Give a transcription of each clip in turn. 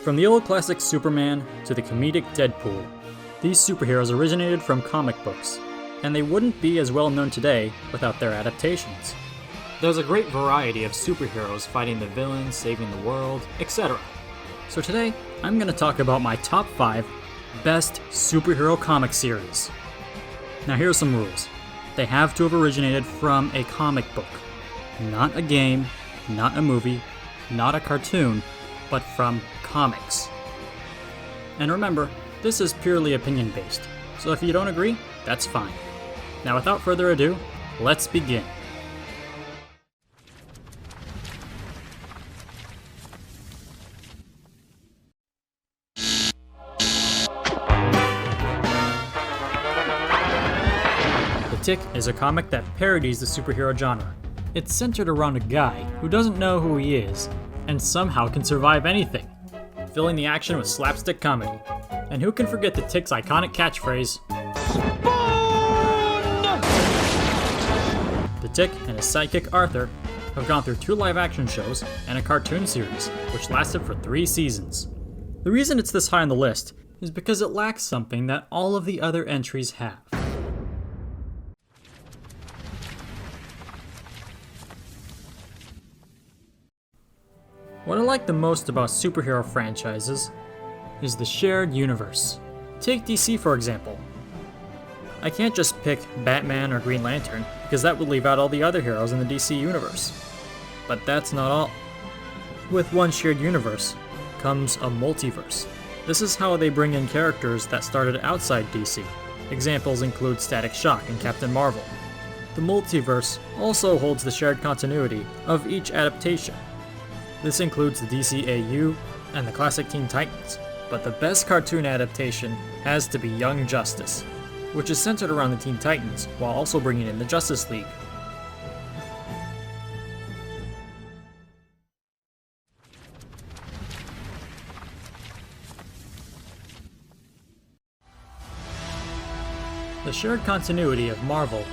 From the old classic Superman to the comedic Deadpool, these superheroes originated from comic books, and they wouldn't be as well known today without their adaptations. There's a great variety of superheroes fighting the villains, saving the world, etc. So today, I'm going to talk about my top 5 best superhero comic series. Now here are some rules. They have to have originated from a comic book, not a game, not a movie, not a cartoon, but from comics. And remember, this is purely opinion based, so if you don't agree, that's fine. Now without further ado, let's begin. The Tick is a comic that parodies the superhero genre. It's centered around a guy who doesn't know who he is, and somehow can survive anything, filling the action with slapstick comedy. And who can forget the Tick's iconic catchphrase, Spawn! The Tick and his sidekick Arthur have gone through 2 live-action shows and a cartoon series, which lasted for 3 seasons. The reason it's this high on the list is because it lacks something that all of the other entries have. What I like the most about superhero franchises is the shared universe. Take DC for example. I can't just pick Batman or Green Lantern because that would leave out all the other heroes in the DC universe. But that's not all. With one shared universe comes a multiverse. This is how they bring in characters that started outside DC. Examples include Static Shock and Captain Marvel. The multiverse also holds the shared continuity of each adaptation. This includes the DCAU and the classic Teen Titans, but the best cartoon adaptation has to be Young Justice, which is centered around the Teen Titans while also bringing in the Justice League. The shared continuity of Marvel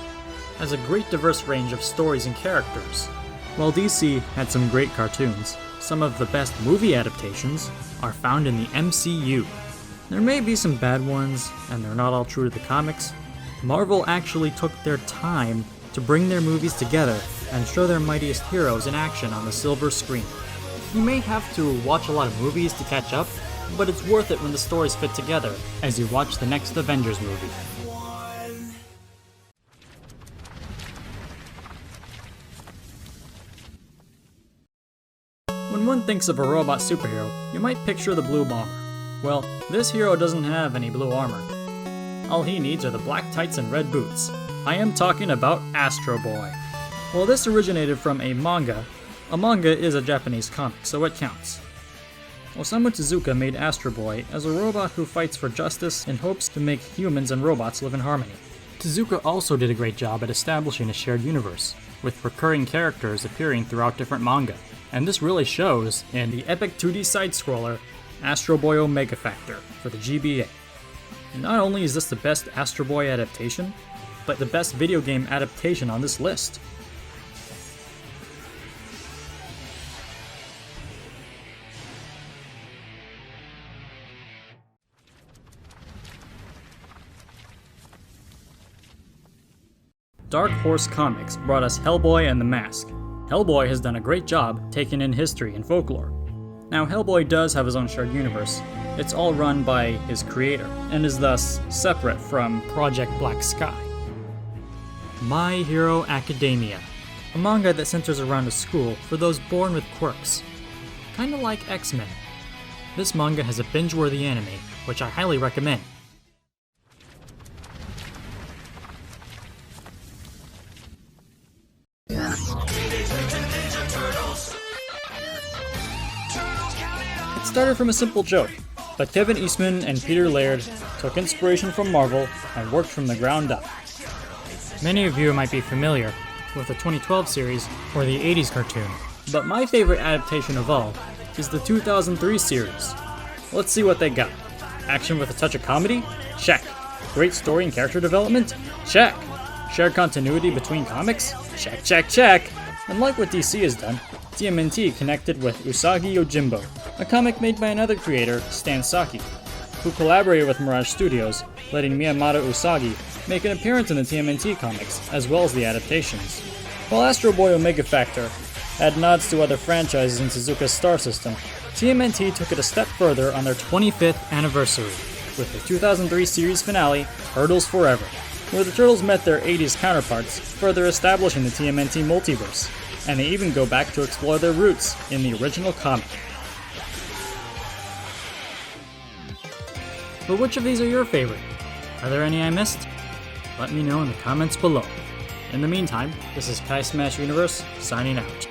has a great diverse range of stories and characters. While DC had some great cartoons, some of the best movie adaptations are found in the MCU. There may be some bad ones, and they're not all true to the comics. Marvel actually took their time to bring their movies together and show their mightiest heroes in action on the silver screen. You may have to watch a lot of movies to catch up, but it's worth it when the stories fit together as you watch the next Avengers movie. When one thinks of a robot superhero, you might picture the Blue Bomber. Well, this hero doesn't have any blue armor. All he needs are the black tights and red boots. I am talking about Astro Boy. While this originated from a manga is a Japanese comic, so it counts. Osamu Tezuka made Astro Boy as a robot who fights for justice in hopes to make humans and robots live in harmony. Tezuka also did a great job at establishing a shared universe, with recurring characters appearing throughout different manga. And this really shows in the epic 2D side-scroller Astro Boy Omega Factor for the GBA. And not only is this the best Astro Boy adaptation, but the best video game adaptation on this list. Dark Horse Comics brought us Hellboy and the Mask. Hellboy has done a great job taking in history and folklore. Now Hellboy does have his own shared universe. It's all run by his creator, and is thus separate from Project Black Sky. My Hero Academia, a manga that centers around a school for those born with quirks. Kinda like X-Men. This manga has a binge-worthy anime, which I highly recommend. It started from a simple joke, but Kevin Eastman and Peter Laird took inspiration from Marvel and worked from the ground up. Many of you might be familiar with the 2012 series or the 80s cartoon, but my favorite adaptation of all is the 2003 series. Let's see what they got. Action with a touch of comedy? Check. Great story and character development? Check. Shared continuity between comics? Check, check, check. And like what DC has done, TMNT connected with Usagi Yojimbo, a comic made by another creator, Stan Saki, who collaborated with Mirage Studios, letting Miyamoto Usagi make an appearance in the TMNT comics, as well as the adaptations. While Astro Boy Omega Factor had nods to other franchises in Suzuka's star system, TMNT took it a step further on their 25th anniversary, with the 2003 series finale, Turtles Forever, where the Turtles met their 80s counterparts, further establishing the TMNT multiverse, and they even go back to explore their roots in the original comic. But which of these are your favorite? Are there any I missed? Let me know in the comments below. In the meantime, this is Kai Smash Universe, signing out.